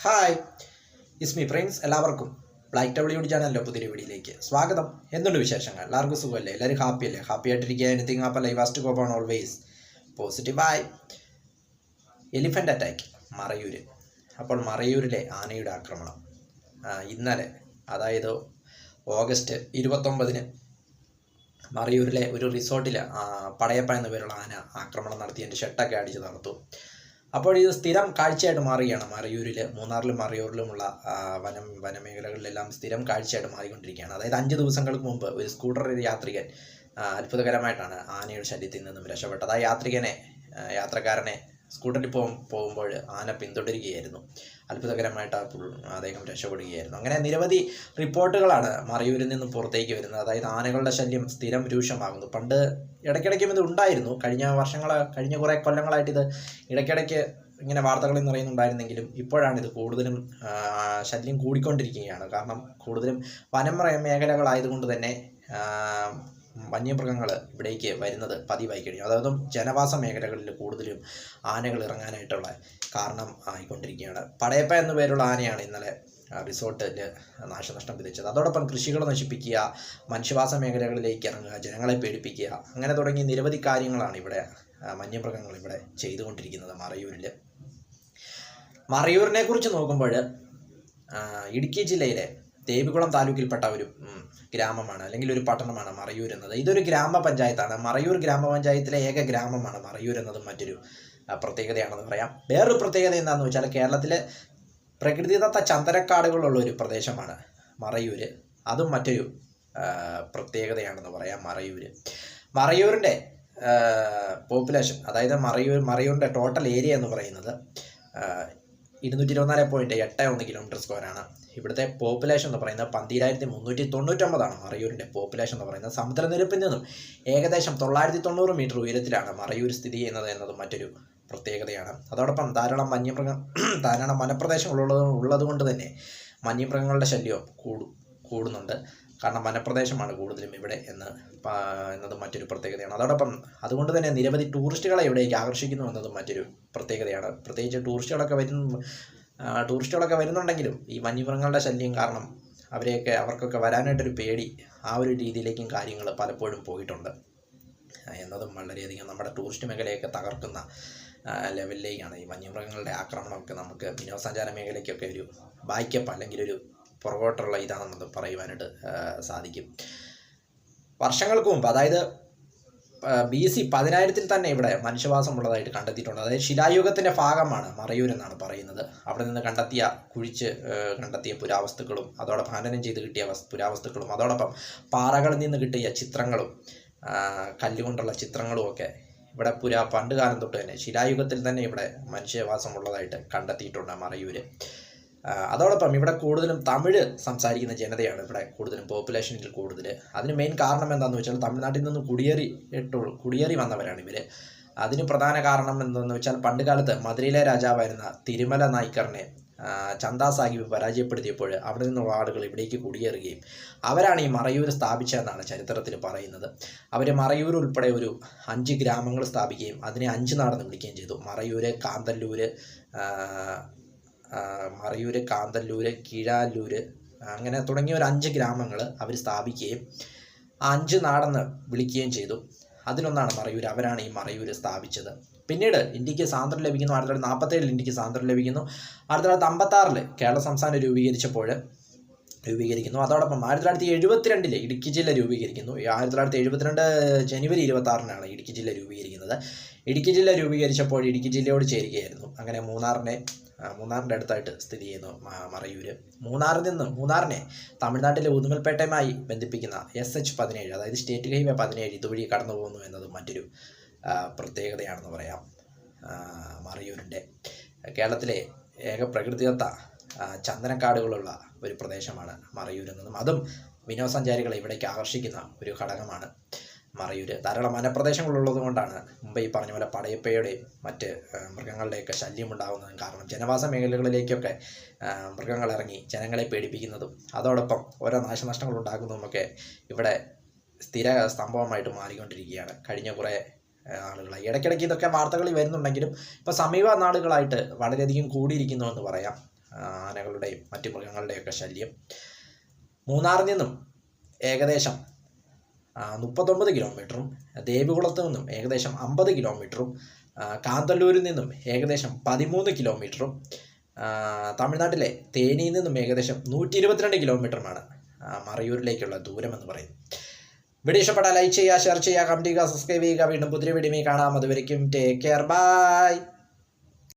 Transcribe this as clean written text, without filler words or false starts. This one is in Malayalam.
ഹായ് ഇസ്മി ഫ്രണ്ട്സ്, എല്ലാവർക്കും ബ്ലാക്ക് ഡബ്ല്യു ചാനലിൻ്റെ പുതിയൊരു വീഡിയോയിലേക്ക് സ്വാഗതം. എന്തുണ്ട് വിശേഷങ്ങൾ? എല്ലാവർക്കും സുഖമല്ലേ? എല്ലാവരും ഹാപ്പിയല്ലേ? ഹാപ്പി ആയിട്ടിരിക്കുക. Anything happy life has to go on always പോസിറ്റീവായി. Elephant attack Marayoor. അപ്പോൾ മറയൂരിലെ ആനയുടെ ആക്രമണം ഇന്നലെ, അതായത് ഓഗസ്റ്റ് 29-ന് മറയൂരിലെ ഒരു റിസോർട്ടിൽ പടയപ്പ എന്ന പേരുള്ള ആന ആക്രമണം നടത്തി എൻ്റെ ഷെട്ടൊക്കെ അടിച്ച് നടത്തു. അപ്പോൾ ഇത് സ്ഥിരം കാഴ്ചയായിട്ട് മാറുകയാണ്. മറയൂരിൽ, മൂന്നാറിലും മറയൂരിലുമുള്ള വനമേഖലകളിലെല്ലാം സ്ഥിരം കാഴ്ചയായിട്ട് മാറിക്കൊണ്ടിരിക്കുകയാണ്. അതായത് 5 ദിവസങ്ങൾക്ക് മുമ്പ് ഒരു സ്കൂട്ടർ യാത്രികൻ അത്ഭുതകരമായിട്ടാണ് ആനയുടെ ശല്യത്തിൽ നിന്നും രക്ഷപ്പെട്ടത്. ആ യാത്രക്കാരനെ സ്കൂട്ടറിൽ പോകുമ്പോൾ ആന പിന്തുടരുകയായിരുന്നു. അത്ഭുതകരമായിട്ട് അദ്ദേഹം രക്ഷപ്പെടുകയായിരുന്നു. അങ്ങനെ നിരവധി റിപ്പോർട്ടുകളാണ് മറയൂരിൽ നിന്നും പുറത്തേക്ക് വരുന്നത്. അതായത് ആനകളുടെ ശല്യം സ്ഥിരം രൂക്ഷമാകുന്നു. പണ്ട് ഇടയ്ക്കിടയ്ക്കും ഇത് ഉണ്ടായിരുന്നു. കഴിഞ്ഞ കുറേ കൊല്ലങ്ങളായിട്ട് ഇത് ഇടയ്ക്കിടയ്ക്ക് ഇങ്ങനെ വാർത്തകളിൽ നിറയുന്നുണ്ടായിരുന്നെങ്കിലും ഇപ്പോഴാണിത് കൂടുതലും ശല്യം കൂടിക്കൊണ്ടിരിക്കുകയാണ്. കാരണം കൂടുതലും മേഖലകളായതുകൊണ്ട് തന്നെ വന്യമൃഗങ്ങൾ ഇവിടേക്ക് വരുന്നത് പതിവായി കഴിഞ്ഞു. അതായത് ജനവാസ മേഖലകളിൽ കൂടുതലും ആനകൾ ഇറങ്ങാനായിട്ടുള്ള കാരണം ആയിക്കൊണ്ടിരിക്കുകയാണ്. പടയപ്പ എന്ന പേരുള്ള ആനയാണ് ഇന്നലെ റിസോർട്ടിൽ നാശനഷ്ടം വിതച്ചത്. അതോടൊപ്പം കൃഷികൾ നശിപ്പിക്കുക, മനുഷ്യവാസ മേഖലകളിലേക്ക് ഇറങ്ങുക, ജനങ്ങളെ പേടിപ്പിക്കുക, അങ്ങനെ തുടങ്ങി നിരവധി കാര്യങ്ങളാണ് ഇവിടെ വന്യമൃഗങ്ങൾ ഇവിടെ ചെയ്തുകൊണ്ടിരിക്കുന്നത് മറയൂരിൽ. മറയൂരിനെ കുറിച്ച് നോക്കുമ്പോൾ ഇടുക്കി ജില്ലയിലെ ദേവികുളം താലൂക്കിൽപ്പെട്ട ഒരു ഗ്രാമമാണ്, അല്ലെങ്കിൽ ഒരു പട്ടണമാണ് മറയൂർ എന്നത്. ഇതൊരു ഗ്രാമപഞ്ചായത്താണ്. മറയൂർ ഗ്രാമപഞ്ചായത്തിലെ ഏക ഗ്രാമമാണ് മറയൂർ എന്നതും മറ്റൊരു പ്രത്യേകതയാണെന്ന് പറയാം. വേറൊരു പ്രത്യേകത എന്താണെന്ന് വെച്ചാൽ കേരളത്തിലെ പ്രകൃതിദത്ത ചന്ദനക്കാടുകളുള്ള ഒരു പ്രദേശമാണ് മറയൂർ. അതും മറ്റൊരു പ്രത്യേകതയാണെന്ന് പറയാം. മറയൂരിൻ്റെ പോപ്പുലേഷൻ, അതായത് മറയൂരിൻ്റെ ടോട്ടൽ ഏരിയ എന്ന് പറയുന്നത് 224.81 km². ഇവിടുത്തെ പോപ്പുലേഷൻ എന്ന് പറയുന്നത് 12,399 മറയൂരിൻ്റെ പോപ്പുലേഷൻ എന്ന് പറയുന്നത്. സമുദ്രനിരപ്പിൽ നിന്നും ഏകദേശം 990 മീറ്റർ ഉയരത്തിലാണ് മറയൂർ സ്ഥിതി ചെയ്യുന്നത് എന്നത് മറ്റൊരു പ്രത്യേകതയാണ്. അതോടൊപ്പം ധാരാളം വനപ്രദേശങ്ങൾ ഉള്ളതുകൊണ്ട് തന്നെ വന്യമൃഗങ്ങളുടെ ശല്യം കൂടുന്നുണ്ട്. കാരണം വനപ്രദേശമാണ് കൂടുതലും ഇവിടെ എന്നത് മറ്റൊരു പ്രത്യേകതയാണ്. അതോടൊപ്പം അതുകൊണ്ട് തന്നെ നിരവധി ടൂറിസ്റ്റുകളെ ഇവിടേക്ക് ആകർഷിക്കുന്നു എന്നതും മറ്റൊരു പ്രത്യേകതയാണ്. പ്രത്യേകിച്ച് ടൂറിസ്റ്റുകളൊക്കെ വരുന്നുണ്ടെങ്കിലും ഈ വന്യമൃഗങ്ങളുടെ ശല്യം കാരണം അവർക്കൊക്കെ വരാനായിട്ടൊരു പേടി, ആ ഒരു രീതിയിലേക്കും കാര്യങ്ങൾ പലപ്പോഴും പോയിട്ടുണ്ട് എന്നതും വളരെയധികം നമ്മുടെ ടൂറിസ്റ്റ് മേഖലയൊക്കെ തകർക്കുന്ന ലെവലിലേക്കാണ് ഈ വന്യമൃഗങ്ങളുടെ ആക്രമണമൊക്കെ നമുക്ക് വിനോദസഞ്ചാര മേഖലയ്ക്കൊക്കെ ഒരു ബാക്കപ്പ് അല്ലെങ്കിൽ ഒരു പുറകോട്ടുള്ള ഇതാണെന്നത് പറയുവാനായിട്ട് സാധിക്കും. വർഷങ്ങൾക്ക് മുമ്പ്, അതായത് BC 10,000-ൽ തന്നെ ഇവിടെ മനുഷ്യവാസമുള്ളതായിട്ട് കണ്ടെത്തിയിട്ടുണ്ട്. അതായത് ശിലായുഗത്തിൻ്റെ ഭാഗമാണ് മറയൂർ എന്നാണ് പറയുന്നത്. അവിടെ നിന്ന് കണ്ടെത്തിയ പുരാവസ്തുക്കളും അതോടൊപ്പം ഖനനം ചെയ്ത് കിട്ടിയ പുരാവസ്തുക്കളും അതോടൊപ്പം പാറകളിൽ നിന്ന് കിട്ടിയ ചിത്രങ്ങളും കല്ലുകൊണ്ടുള്ള ചിത്രങ്ങളും ഒക്കെ ഇവിടെ പണ്ടുകാലം തൊട്ട് തന്നെ ശിലായുഗത്തിൽ തന്നെ ഇവിടെ മനുഷ്യവാസമുള്ളതായിട്ട് കണ്ടെത്തിയിട്ടുണ്ട് മറയൂർ. അതോടൊപ്പം ഇവിടെ കൂടുതലും തമിഴ് സംസാരിക്കുന്ന ജനതയാണ് ഇവിടെ കൂടുതലും പോപ്പുലേഷനിൽ കൂടുതൽ. അതിന് മെയിൻ കാരണം എന്താണെന്ന് വെച്ചാൽ തമിഴ്നാട്ടിൽ നിന്ന് കുടിയേറി വന്നവരാണ് ഇവർ. അതിന് പ്രധാന കാരണം എന്താണെന്ന് വെച്ചാൽ പണ്ടുകാലത്ത് മധുരയിലെ രാജാവായിരുന്ന തിരുമല നായ്ക്കറിനെ ചന്ദാ സാഹിബ് പരാജയപ്പെടുത്തിയപ്പോൾ അവിടെ നിന്നുള്ള ആളുകൾ ഇവിടേക്ക് കുടിയേറുകയും അവരാണ് ഈ മറയൂർ സ്ഥാപിച്ചതെന്നാണ് ചരിത്രത്തിൽ പറയുന്നത്. അവർ മറയൂർ ഉൾപ്പെടെ ഒരു 5 ഗ്രാമങ്ങൾ സ്ഥാപിക്കുകയും അതിനെ 5 നാടെന്ന് വിളിക്കുകയും ചെയ്തു. മറയൂർ, കാന്തല്ലൂർ, കീഴാലൂർ, അങ്ങനെ തുടങ്ങിയ ഒരു 5 ഗ്രാമങ്ങൾ അവർ സ്ഥാപിക്കുകയും 5 നാടെന്ന് വിളിക്കുകയും ചെയ്തു. അതിലൊന്നാണ് മറയൂർ. അവരാണ് ഈ മറയൂർ സ്ഥാപിച്ചത്. പിന്നീട് ഇന്ത്യക്ക് സ്വാതന്ത്ര്യം ലഭിക്കുന്നു. 1947 ഇന്ത്യക്ക് സ്വാതന്ത്ര്യം ലഭിക്കുന്നു. 1956 കേരള സംസ്ഥാനം രൂപീകരിക്കുന്നു. അതോടൊപ്പം 1972 ഇടുക്കി ജില്ല രൂപീകരിക്കുന്നു. 1972 ജനുവരി 26-നാണ് ഇടുക്കി ജില്ല രൂപീകരിക്കുന്നത്. ഇടുക്കി ജില്ല രൂപീകരിച്ചപ്പോൾ ഇടുക്കി ജില്ലയോട് ചേരുകയായിരുന്നു. അങ്ങനെ മൂന്നാറിൻ്റെ അടുത്തായിട്ട് സ്ഥിതി ചെയ്യുന്നു മറയൂർ. മൂന്നാറിനെ തമിഴ്നാട്ടിലെ ഉദുമൽപേട്ടയുമായി ബന്ധിപ്പിക്കുന്ന SH-17, അതായത് സ്റ്റേറ്റ് ഹൈവേ 17 ഇതുവഴി കടന്നു പോകുന്നു എന്നതും മറ്റൊരു പ്രത്യേകതയാണെന്ന് പറയാം മറയൂരിൻ്റെ. കേരളത്തിലെ ഏക പ്രകൃതിദത്ത ചന്ദനക്കാടുകളുള്ള ഒരു പ്രദേശമാണ് മറയൂർ എന്നതും അതും വിനോദസഞ്ചാരികളെ ഇവിടേക്ക് ആകർഷിക്കുന്ന ഒരു ഘടകമാണ് മറയൂർ. ധാരാളം വനപ്രദേശങ്ങളുള്ളത് കൊണ്ടാണ് മുമ്പ് ഈ പറഞ്ഞ പോലെ പടയപ്പയുടെയും മറ്റ് മൃഗങ്ങളുടെയൊക്കെ ശല്യം ഉണ്ടാകുന്നതും കാരണം ജനവാസ മേഖലകളിലേക്കൊക്കെ മൃഗങ്ങൾ ഇറങ്ങി ജനങ്ങളെ പേടിപ്പിക്കുന്നതും അതോടൊപ്പം ഓരോ നാശനഷ്ടങ്ങൾ ഉണ്ടാക്കുന്നതുമൊക്കെ ഇവിടെ സ്ഥിര സംഭവമായിട്ട് മാറിക്കൊണ്ടിരിക്കുകയാണ് കഴിഞ്ഞ കുറേ ആളുകളായി. ഇടയ്ക്കിടയ്ക്ക് ഇതൊക്കെ വാർത്തകളിൽ വരുന്നുണ്ടെങ്കിലും ഇപ്പോൾ സമീപ നാളുകളായിട്ട് വളരെയധികം കൂടിയിരിക്കുന്നു എന്ന് പറയാം. ആനകളുടെയും മറ്റു മൃഗങ്ങളുടെയൊക്കെ ശല്യം. മൂന്നാറിൽ നിന്നും ഏകദേശം 39 കിലോമീറ്ററും ദേവികുളത്ത് നിന്നും ഏകദേശം 50 കിലോമീറ്ററും കാന്തല്ലൂരിൽ നിന്നും ഏകദേശം 13 കിലോമീറ്ററും തമിഴ്നാട്ടിലെ തേനിയിൽ നിന്നും ഏകദേശം 122 കിലോമീറ്ററുമാണ് മറയൂരിലേക്കുള്ള ദൂരമെന്ന് പറയുന്നത്. വീഡിയോ ഇഷ്ടപ്പെട്ടാൽ ലൈക്ക് ചെയ്യുക, ഷെയർ ചെയ്യുക, കമന്റ് ചെയ്യുക, സബ്സ്ക്രൈബ് ചെയ്യുക. വീണ്ടും പുതിയ വീഡിയോയിൽ കാണാം. അതുവരെയ്ക്കും ടേക്ക് കെയർ, ബൈ.